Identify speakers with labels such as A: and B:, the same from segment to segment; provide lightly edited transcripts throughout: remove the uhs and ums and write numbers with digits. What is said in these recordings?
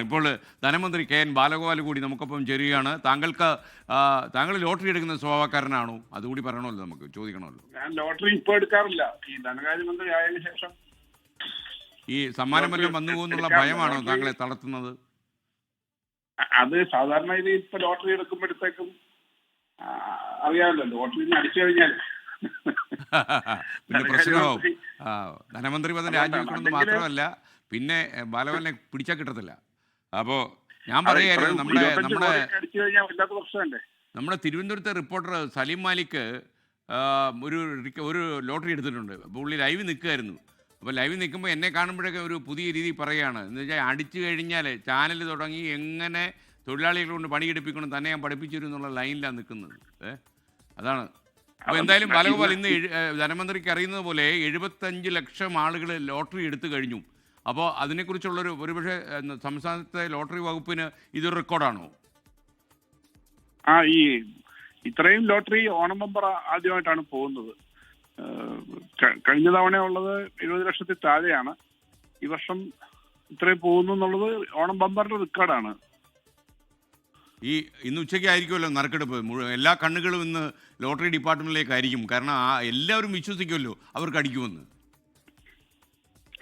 A: ഇപ്പോൾ ധനമന്ത്രി KN ബാലഗോപാൽ കൂടി നമുക്കൊപ്പം ചേരുകയാണ്. താങ്കൾ ലോട്ടറി എടുക്കുന്ന സ്വഭാവക്കാരനാണോ? അതുകൂടി പറയണമല്ലോ, നമുക്ക് ചോദിക്കണമല്ലോ.
B: ഞാൻ ലോട്ടറി ഇപ്പോൾ എടുക്കാറില്ല. ഈ ധനകാര്യമന്ത്രി ആയതിനു ശേഷം
A: ഈ സമ്മാനം വല്ലതും വന്നു പോകുന്നുള്ള ഭയമാണോ താങ്കളെ തളർത്തുന്നത്?
B: അത് സാധാരണ ഇത് ഇപ്പൊ ലോട്ടറി എടുക്കുമ്പോഴത്തേക്കും അറിയാമല്ലോ, ലോട്ടറി അടിച്ചു കഴിഞ്ഞാൽ
A: പിന്നെ പ്രശ്നമാവും. ധനമന്ത്രി പദം രാജിവെക്കണമെന്ന് മാത്രമല്ല, പിന്നെ ബാലഗോപാലിനെ പിടിച്ചാൽ കിട്ടത്തില്ല. അപ്പോൾ ഞാൻ പറയായിരുന്നു, നമ്മുടെ തിരുവനന്തപുരത്തെ റിപ്പോർട്ടർ സലീം മാലിക് ഒരു ലോട്ടറി എടുത്തിട്ടുണ്ട്. അപ്പോൾ പുള്ളി ലൈവ് നിൽക്കുമായിരുന്നു. അപ്പോൾ ലൈവ് നിൽക്കുമ്പോൾ എന്നെ കാണുമ്പോഴൊക്കെ ഒരു പുതിയ രീതി പറയുകയാണ്. എന്ന് വെച്ചാൽ അടിച്ചു കഴിഞ്ഞാൽ ചാനൽ തുടങ്ങി എങ്ങനെ തൊഴിലാളികളെ കൊണ്ട് പണിയെടുപ്പിക്കണം തന്നെ ഞാൻ പഠിപ്പിച്ചു തരും എന്നുള്ള ലൈനിലാണ് നിൽക്കുന്നത്. അതാണ്. അപ്പോൾ എന്തായാലും ബാലഗോപാൽ, ഇന്ന് ധനമന്ത്രിക്ക് അറിയുന്നത് പോലെ 75 ലക്ഷം ആളുകൾ ലോട്ടറി എടുത്തു കഴിഞ്ഞു. അപ്പോൾ അതിനെക്കുറിച്ചുള്ളൊരു ഒരുപക്ഷെ സംസ്ഥാനത്തെ ലോട്ടറി വകുപ്പിന് ഇതൊരു റെക്കോർഡാണോ?
B: ഈ ഇത്രയും ലോട്ടറി ഓണം ബമ്പർ ആദ്യമായിട്ടാണ് പോകുന്നത്. കഴിഞ്ഞ തവണ ഉള്ളത് 70 ലക്ഷത്തിൽ താഴെയാണ്. ഈ വർഷം ഇത്രയും പോകുന്നു എന്നുള്ളത് ഓണം ബമ്പറിന്റെ റെക്കോർഡാണ്.
A: ഇന്ന് ഉച്ചയ്ക്കായിരിക്കുമല്ലോ നറുക്കെടുപ്പ്. എല്ലാ കണ്ണുകളും ഇന്ന് ലോട്ടറി ഡിപ്പാർട്ട്മെന്റിലേക്കായിരിക്കും. കാരണം എല്ലാവരും വിശ്വസിക്കുമല്ലോ അവർക്ക് അടിക്കുമെന്ന്.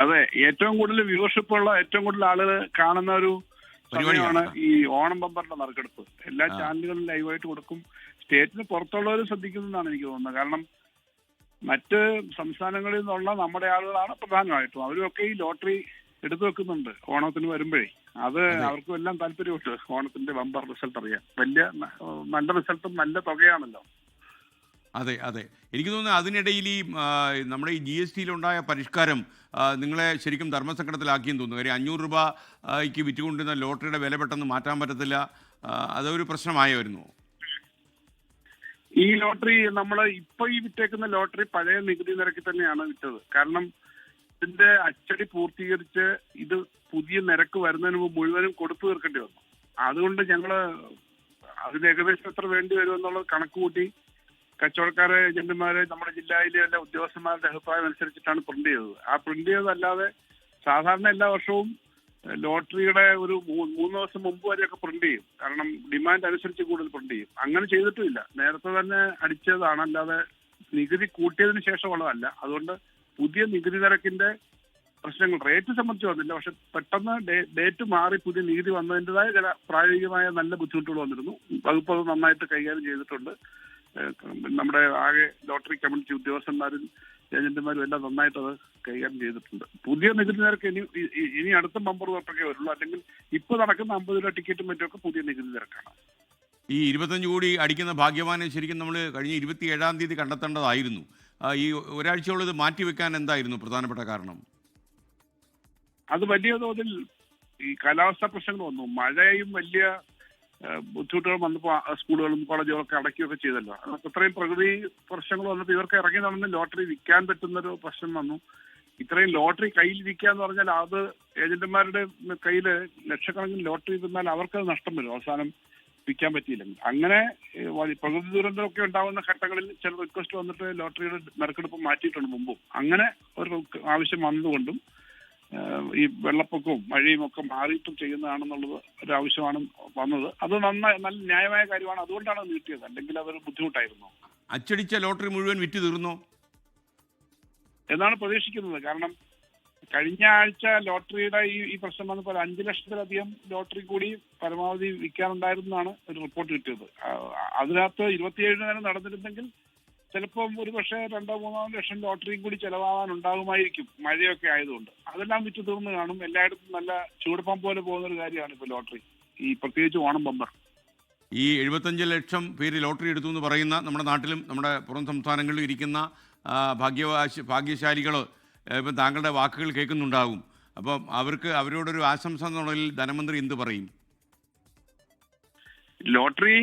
B: അതെ, ഏറ്റവും കൂടുതൽ വ്യൂവർഷിപ്പ് ഉള്ള, ഏറ്റവും കൂടുതൽ ആളുകൾ കാണുന്ന ഒരു പരിപാടിയാണ് ഈ ഓണം ബമ്പറിന്റെ നറുക്കെടുപ്പ്. എല്ലാ ചാനലുകളും ലൈവായിട്ട് കൊടുക്കും. സ്റ്റേറ്റിന് പുറത്തുള്ളവർ ശ്രദ്ധിക്കുന്നതാണ് എനിക്ക് തോന്നുന്നത്. കാരണം മറ്റ് സംസ്ഥാനങ്ങളിൽ നിന്നുള്ള നമ്മുടെ ആളുകളാണ് പ്രധാനമായിട്ടും. അവരൊക്കെ ഈ ലോട്ടറി എടുത്തു വെക്കുന്നുണ്ട് ഓണത്തിന് വരുമ്പോഴേ. അത് അവർക്കും എല്ലാം താല്പര്യമുണ്ട് ഓണത്തിന്റെ ബമ്പർ റിസൾട്ട് അറിയാൻ. നല്ല റിസൾട്ടും നല്ല തുകയാണല്ലോ.
A: അതെ അതെ, എനിക്ക് തോന്നുന്നു അതിനിടയിൽ ഈ നമ്മുടെ ഈ GSTയിലുണ്ടായ പരിഷ്കാരം നിങ്ങളെ ശരിക്കും ധർമ്മസങ്കടത്തിലാക്കിയെന്ന് തോന്നുന്നു. കാര്യം 500 രൂപയ്ക്ക് വിറ്റുകൊണ്ടിരുന്ന ലോട്ടറിയുടെ വില പെട്ടെന്ന് മാറ്റാൻ പറ്റത്തില്ല. അതൊരു പ്രശ്നമായിരുന്നു.
B: ഈ ലോട്ടറി നമ്മൾ ഇപ്പൊ ഈ വിറ്റേക്കുന്ന ലോട്ടറി പഴയ നികുതി നിരക്കിൽ തന്നെയാണ് വിറ്റത്. കാരണം ഇതിന്റെ അച്ചടി പൂർത്തീകരിച്ച് ഇത് പുതിയ നിരക്ക് വരുന്നതിന് മുമ്പ് മുഴുവനും കൊടുത്തു തീർക്കേണ്ടി വന്നു. അതുകൊണ്ട് ഞങ്ങള് അതിന് ഏകദേശം എത്ര വേണ്ടി വരുമെന്നുള്ളത് കണക്ക് കൂട്ടി കച്ചവടക്കാരെ, ഏജന്റുമാരെ, നമ്മുടെ ജില്ലയിലെ എല്ലാ ഉദ്യോഗസ്ഥന്മാരുടെ അഭിപ്രായം അനുസരിച്ചിട്ടാണ് പ്രിന്റ് ചെയ്തത്. ആ പ്രിന്റ് ചെയ്തതല്ലാതെ സാധാരണ എല്ലാ വർഷവും ലോട്ടറിയുടെ ഒരു 3 ദിവസം മുമ്പ് വരെയൊക്കെ പ്രിന്റ് ചെയ്യും. കാരണം ഡിമാൻഡ് അനുസരിച്ച് കൂടുതൽ പ്രിന്റ് ചെയ്യും. അങ്ങനെ ചെയ്തിട്ടുമില്ല, നേരത്തെ തന്നെ അടിച്ചതാണ്. അല്ലാതെ നികുതി കൂട്ടിയതിന് ശേഷമുള്ളതല്ല. അതുകൊണ്ട് പുതിയ നികുതി നിരക്കിന്റെ പ്രശ്നങ്ങൾ റേറ്റ് സംബന്ധിച്ച് വന്നില്ല. പക്ഷെ പെട്ടെന്ന് ഡേറ്റ് മാറി പുതിയ നികുതി വന്നതിൻ്റെതായ ചില പ്രായോഗികമായ നല്ല ബുദ്ധിമുട്ടുകൾ വന്നിരുന്നു. വകുപ്പ് അത് നന്നായിട്ട് കൈകാര്യം ചെയ്തിട്ടുണ്ട്. നമ്മുടെ ആകെ ലോട്ടറി കമ്മ്യൂണിറ്റി ഉദ്യോഗസ്ഥന്മാരും ഏജന്റുമാരും എല്ലാം നന്നായിട്ട് അത് കൈകാര്യം ചെയ്തിട്ടുണ്ട്. പുതിയ നികുതി നിരക്ക് ഇനി അടുത്ത ബമ്പർ തൊട്ടൊക്കെ വരുള്ളൂ. അല്ലെങ്കിൽ ഇപ്പൊ നടക്കുന്ന 50 രൂപ ടിക്കറ്റും മറ്റുമൊക്കെ പുതിയ നികുതി നിരക്കാണ്.
A: ഈ 25 കോടി അടിക്കുന്ന ഭാഗ്യവാനെ ശരിക്കും നമ്മൾ കഴിഞ്ഞ 27-ാം തീയതി കണ്ടെത്തേണ്ടതായിരുന്നു. ഈ ഒരാഴ്ചയോളം ഇത് മാറ്റിവെക്കാൻ എന്തായിരുന്നു പ്രധാനപ്പെട്ട കാരണം?
B: അത് വലിയ തോതിൽ ഈ കാലാവസ്ഥാ പ്രശ്നങ്ങൾ വന്നു. മഴയും വലിയ ബുദ്ധിമുട്ടുകൾ വന്നപ്പോൾ സ്കൂളുകളും കോളേജുകളും ഒക്കെ അടയ്ക്കുകയൊക്കെ ചെയ്തല്ലോ. അതൊക്കെ ഇത്രയും പ്രകൃതി പ്രശ്നങ്ങൾ വന്നപ്പോൾ ഇവർക്ക് ഇറങ്ങി നടന്ന് ലോട്ടറി വിൽക്കാൻ പറ്റുന്നൊരു പ്രശ്നം വന്നു. ഇത്രയും ലോട്ടറി കയ്യിൽ വിൽക്കുക എന്ന് പറഞ്ഞാൽ അത് ഏജന്റുമാരുടെ കയ്യിൽ ലക്ഷക്കണക്കിന് ലോട്ടറി തിന്നാൽ അവർക്ക് നഷ്ടം വരും അവസാനം വിൽക്കാൻ പറ്റിയില്ലെങ്കിൽ. അങ്ങനെ പ്രകൃതി ദുരന്തമൊക്കെ ഉണ്ടാകുന്ന ഘട്ടങ്ങളിൽ ചില റിക്വസ്റ്റ് വന്നിട്ട് ലോട്ടറിയുടെ നറുക്കെടുപ്പ് മാറ്റിയിട്ടുണ്ട് മുമ്പും. അങ്ങനെ ഒരു ആവശ്യം വന്നതുകൊണ്ടും ഈ വെള്ളപ്പൊക്കവും മഴയും ഒക്കെ മാറിയിട്ടും ചെയ്യുന്നതാണെന്നുള്ളത് ഒരാവശ്യമാണ് വന്നത്. അത് നല്ല ന്യായമായ കാര്യമാണ്. അതുകൊണ്ടാണ് നീട്ടിയത്. അല്ലെങ്കിൽ അതൊരു ബുദ്ധിമുട്ടായിരുന്നു.
A: അച്ചടിച്ച ലോട്ടറി മുഴുവൻ വിറ്റ് തീർന്നോ
B: എന്നാണ് പ്രതീക്ഷിക്കുന്നത്. കാരണം കഴിഞ്ഞ ആഴ്ച ലോട്ടറിയുടെ ഈ പ്രശ്നം വന്നപ്പോൾ 5 ലക്ഷത്തിലധികം ലോട്ടറി കൂടി പരമാവധി വിൽക്കാനുണ്ടായിരുന്നാണ് ഒരു റിപ്പോർട്ട് കിട്ടിയത്. അതിനകത്ത് 27 നടന്നിരുന്നെങ്കിൽ ചിലപ്പോൾ ഒരു പക്ഷേ 2-3 ലക്ഷം ലോട്ടറിയും കൂടി ചെലവാകാനുണ്ടാകുമായിരിക്കും, മഴയൊക്കെ ആയതുകൊണ്ട്. അതെല്ലാം വിറ്റ് തീർന്ന് കാണും. എല്ലായിടത്തും നല്ല ചൂടുപ്പം പോലെ പോകുന്ന ഒരു കാര്യമാണ് ഇപ്പോൾ ലോട്ടറി, ഈ പ്രത്യേകിച്ച് ഓണം ബമ്പർ.
A: ഈ 75 ലക്ഷം പേര് ലോട്ടറി എടുത്തു എന്ന് പറയുന്ന നമ്മുടെ നാട്ടിലും നമ്മുടെ പുറം സംസ്ഥാനങ്ങളിലും ഇരിക്കുന്ന ഭാഗ്യശാലികൾ ഇപ്പം താങ്കളുടെ വാക്കുകൾ കേൾക്കുന്നുണ്ടാകും. അപ്പം അവരോടൊരു ആശംസ എന്നുള്ളതിൽ ധനമന്ത്രി എന്ത് പറയും?
B: ലോട്ടറി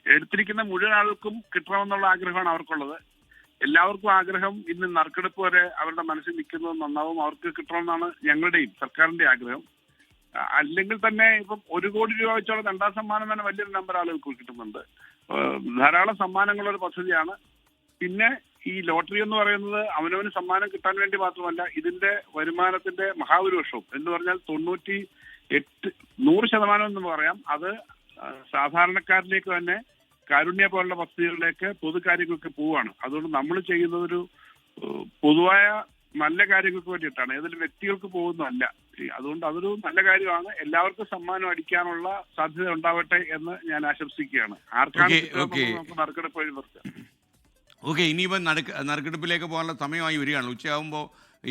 B: എടുത്തിരിക്കുന്ന മുഴുവൻ ആൾക്കും കിട്ടണമെന്നുള്ള ആഗ്രഹമാണ് അവർക്കുള്ളത്. എല്ലാവർക്കും ആഗ്രഹം ഇന്ന് നറുക്കെടുപ്പ് വരെ അവരുടെ മനസ്സിൽ നിൽക്കുന്നത് നന്നാവും, അവർക്ക് കിട്ടണമെന്നാണ് ഞങ്ങളുടെയും സർക്കാരിന്റെ ആഗ്രഹം. അല്ലെങ്കിൽ തന്നെ ഇപ്പം 1 കോടി രൂപ വെച്ചോളം 2ാം സമ്മാനം തന്നെ വലിയൊരു നമ്പർ ആളുകൾക്ക് കിട്ടുന്നുണ്ട്. ധാരാളം സമ്മാനങ്ങളൊരു പദ്ധതിയാണ്. പിന്നെ ഈ ലോട്ടറി എന്ന് പറയുന്നത് അവനവന് സമ്മാനം കിട്ടാൻ വേണ്ടി മാത്രമല്ല, ഇതിന്റെ വരുമാനത്തിന്റെ മഹാഭൂരിപക്ഷവും എന്ന് പറഞ്ഞാൽ 100% എന്ന് പറയാം. അത് സാധാരണക്കാരിലേക്ക് തന്നെ കാരുണ്യ പോലുള്ള പദ്ധതികളിലേക്ക് പൊതുകാര്യങ്ങൾക്ക് പോവുകയാണ്. അതുകൊണ്ട് നമ്മൾ ചെയ്യുന്നതൊരു പൊതുവായ നല്ല കാര്യങ്ങൾക്ക് വേണ്ടിയിട്ടാണ്, ഏതൊരു വ്യക്തികൾക്ക് പോകുന്നതല്ല. അതുകൊണ്ട് അതൊരു നല്ല കാര്യമാണ്. എല്ലാവർക്കും സമ്മാനം അടിക്കാനുള്ള സാധ്യത ഉണ്ടാവട്ടെ എന്ന് ഞാൻ ആശംസിക്കുകയാണ്. ആർക്കാണ് നമുക്ക് നറുക്കെടുപ്പ് വഴി നിർത്താം.
A: ഓക്കെ, ഇനിയിപ്പോൾ നറുക്കെടുപ്പിലേക്ക് പോകാനുള്ള സമയമായി വരികയാണ്. ഉച്ചയാകുമ്പോൾ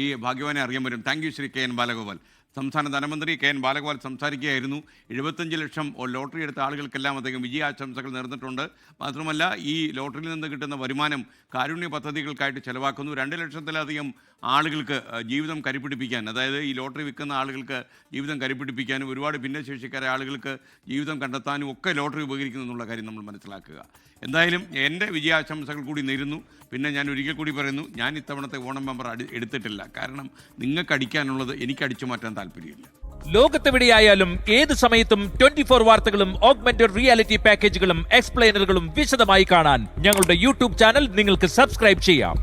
A: ഈ ഭാഗ്യവാനെ അറിയാൻ വരും. Thank you Shri K N Balagopal. സംസ്ഥാന ധനമന്ത്രി കെ എൻ ബാലഗോപാൽ സംസാരിക്കുകയായിരുന്നു. 75 ലക്ഷം ലോട്ടറി എടുത്ത ആളുകൾക്കെല്ലാം അദ്ദേഹം വിജയാശംസകൾ നേർന്നിട്ടുണ്ട്. മാത്രമല്ല, ഈ ലോട്ടറിയിൽ നിന്ന് കിട്ടുന്ന വരുമാനം കാരുണ്യ പദ്ധതികൾക്കായിട്ട് ചെലവാക്കുന്നു. 2 ലക്ഷത്തിലധികം ആളുകൾക്ക് ജീവിതം കരിപ്പിടിപ്പിക്കാൻ, അതായത് ഈ ലോട്ടറി വിൽക്കുന്ന ആളുകൾക്ക് ജീവിതം കരിപ്പിടിപ്പിക്കാനും ഒരുപാട് ഭിന്നശേഷിക്കാരായ ആളുകൾക്ക് ജീവിതം കണ്ടെത്താനും ഒക്കെ ലോട്ടറി ഉപകരിക്കുന്നു എന്നുള്ള കാര്യം നമ്മൾ മനസ്സിലാക്കുക. എന്തായാലും എൻ്റെ വിജയാശംസകൾ കൂടി നേരുന്നു. പിന്നെ ഞാൻ ഒരിക്കൽ കൂടി പറയുന്നു, ഞാൻ ഇത്തവണത്തെ ഓണം മെമ്പർ എടുത്തിട്ടില്ല. കാരണം നിങ്ങൾക്ക് അടിക്കാനുള്ളത് എനിക്ക് അടിച്ചു മാറ്റാൻ താല്പര്യമില്ല.
C: ലോകത്തെവിടെയായാലും ഏത് സമയത്തും 24 വാർത്തകളും ഓഗ്മെന്റഡ് റിയാലിറ്റി പാക്കേജുകളും എക്സ്പ്ലെയിനറുകളും വിശദമായി കാണാൻ ഞങ്ങളുടെ യൂട്യൂബ് ചാനൽ നിങ്ങൾക്ക് സബ്സ്ക്രൈബ് ചെയ്യാം.